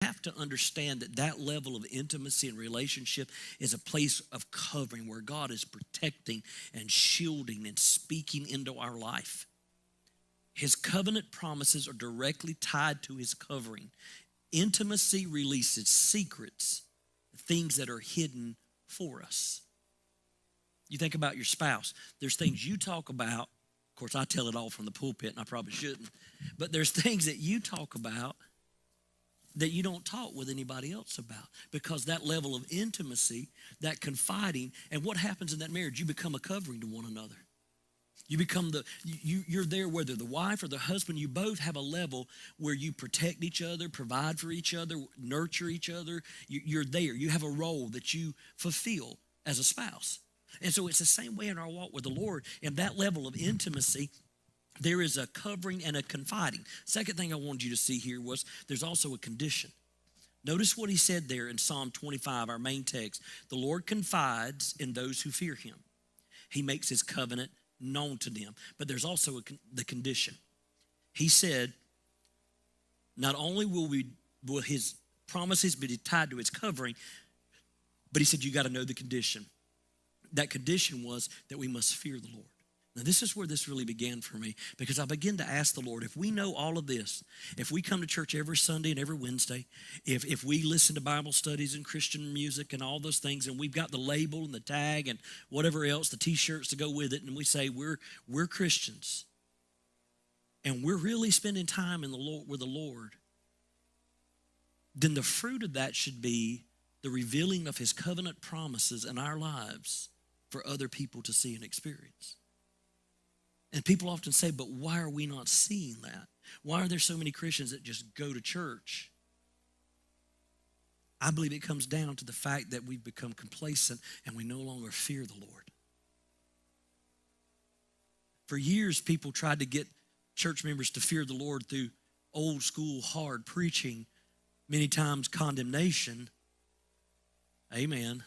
have to understand that that level of intimacy and relationship is a place of covering where God is protecting and shielding and speaking into our life. His covenant promises are directly tied to his covering. Intimacy releases secrets, things that are hidden for us. You think about your spouse. There's things you talk about. Of course, I tell it all from the pulpit, and I probably shouldn't. But there's things that you talk about that you don't talk with anybody else about, because that level of intimacy, that confiding, and what happens in that marriage, you become a covering to one another. You become you're there, whether the wife or the husband, you both have a level where you protect each other, provide for each other, nurture each other. You're there. You have a role that you fulfill as a spouse. And so it's the same way in our walk with the Lord. In that level of intimacy, there is a covering and a confiding. Second thing I wanted you to see here was there's also a condition. Notice what he said there in Psalm 25, our main text. The Lord confides in those who fear him. He makes his covenant known to them. But there's also the condition. He said, not only will his promises be tied to his covering, but he said you got to know the condition. That condition was that we must fear the Lord. Now, this is where this really began for me, because I began to ask the Lord, if we know all of this, if we come to church every Sunday and every Wednesday, if we listen to Bible studies and Christian music and all those things, and we've got the label and the tag and whatever else, the T-shirts to go with it, and we say we're Christians, and we're really spending time in the Lord with the Lord, then the fruit of that should be the revealing of his covenant promises in our lives for other people to see and experience. And people often say, but why are we not seeing that? Why are there so many Christians that just go to church? I believe it comes down to the fact that we've become complacent and we no longer fear the Lord. For years, people tried to get church members to fear the Lord through old school hard preaching, many times condemnation. Amen.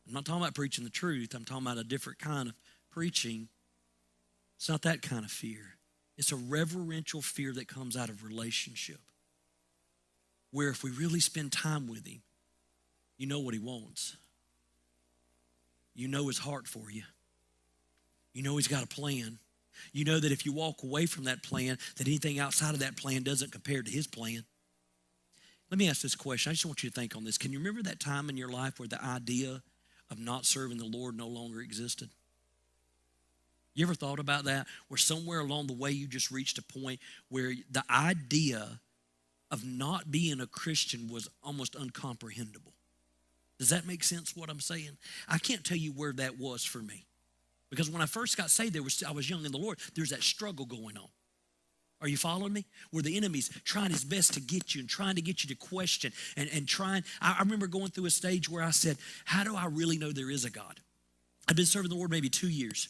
I'm not talking about preaching the truth. I'm talking about a different kind of preaching. It's not that kind of fear. It's a reverential fear that comes out of relationship, where if we really spend time with him, you know what he wants. You know his heart for you. You know he's got a plan. You know that if you walk away from that plan, that anything outside of that plan doesn't compare to his plan. Let me ask this question. I just want you to think on this. Can you remember that time in your life where the idea of not serving the Lord no longer existed? You ever thought about that? Where somewhere along the way you just reached a point where the idea of not being a Christian was almost uncomprehendable. Does that make sense what I'm saying? I can't tell you where that was for me. Because when I first got saved, I was young in the Lord. There's that struggle going on. Are you following me? Where the enemy's trying his best to get you and trying to get you to question and trying. I remember going through a stage where I said, how do I really know there is a God? I've been serving the Lord maybe 2 years.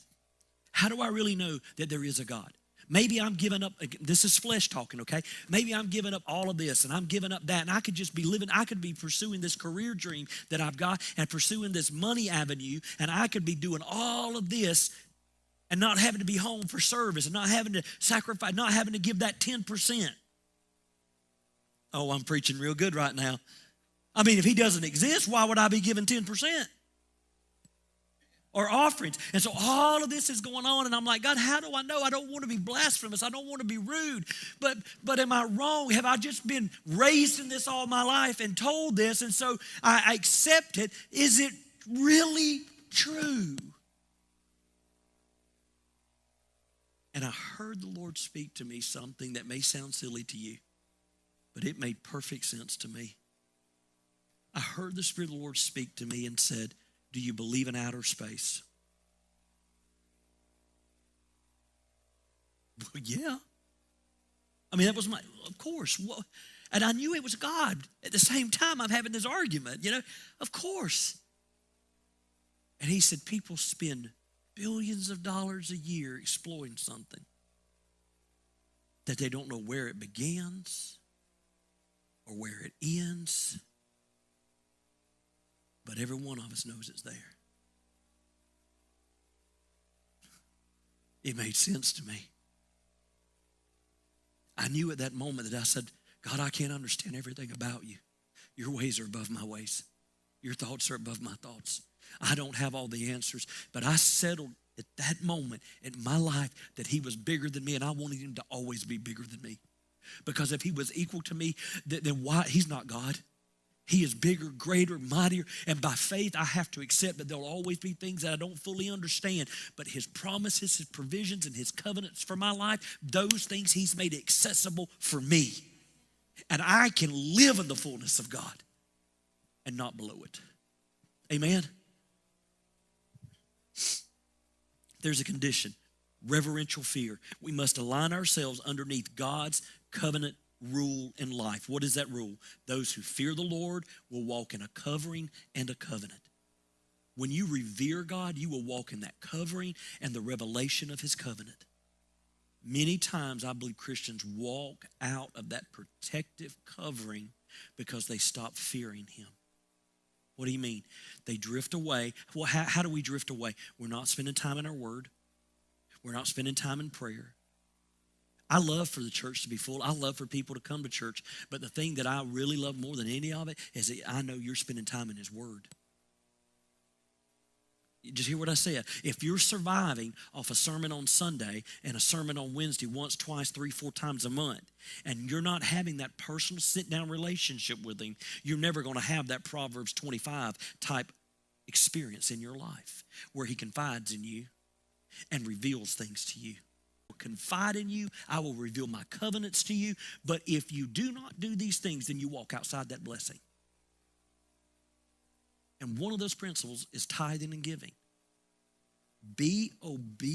How do I really know that there is a God? Maybe I'm giving up, this is flesh talking, okay? Maybe I'm giving up all of this and I'm giving up that, and I could just be living, I could be pursuing this career dream that I've got and pursuing this money avenue, and I could be doing all of this and not having to be home for service and not having to sacrifice, not having to give that 10%. Oh, I'm preaching real good right now. I mean, if he doesn't exist, why would I be giving 10%? Or offerings. And so all of this is going on, and I'm like, God, how do I know? I don't want to be blasphemous. I don't want to be rude. But am I wrong? Have I just been raised in this all my life and told this, and so I accept it? Is it really true? And I heard the Lord speak to me something that may sound silly to you, but it made perfect sense to me. I heard the Spirit of the Lord speak to me and said, do you believe in outer space? Well, yeah. I mean, that was of course. Well, and I knew it was God. At the same time, I'm having this argument, of course. And he said, people spend billions of dollars a year exploiting something that they don't know where it begins or where it ends. But every one of us knows it's there. It made sense to me. I knew at that moment that I said, God, I can't understand everything about you. Your ways are above my ways. Your thoughts are above my thoughts. I don't have all the answers, but I settled at that moment in my life that he was bigger than me, and I wanted him to always be bigger than me. Because if he was equal to me, then why? He's not God. He is bigger, greater, mightier, and by faith I have to accept that there'll always be things that I don't fully understand, but his promises, his provisions, and his covenants for my life, those things he's made accessible for me. And I can live in the fullness of God and not below it. Amen? There's a condition, reverential fear. We must align ourselves underneath God's covenant rule in life. What is that rule? Those who fear the Lord will walk in a covering and a covenant. When you revere God, you will walk in that covering and the revelation of his covenant. Many times I believe Christians walk out of that protective covering because they stop fearing him. What do you mean? They drift away. Well, how do we drift away? We're not spending time in our word. We're not spending time in prayer. I love for the church to be full. I love for people to come to church. But the thing that I really love more than any of it is that I know you're spending time in his word. Just hear what I said. If you're surviving off a sermon on Sunday and a sermon on Wednesday once, twice, 3, 4 times a month, and you're not having that personal sit-down relationship with him, you're never going to have that Proverbs 25 type experience in your life where he confides in you and reveals things to you. I will confide in you. I will reveal my covenants to you. But if you do not do these things, then you walk outside that blessing. And one of those principles is tithing and giving. Be obedient.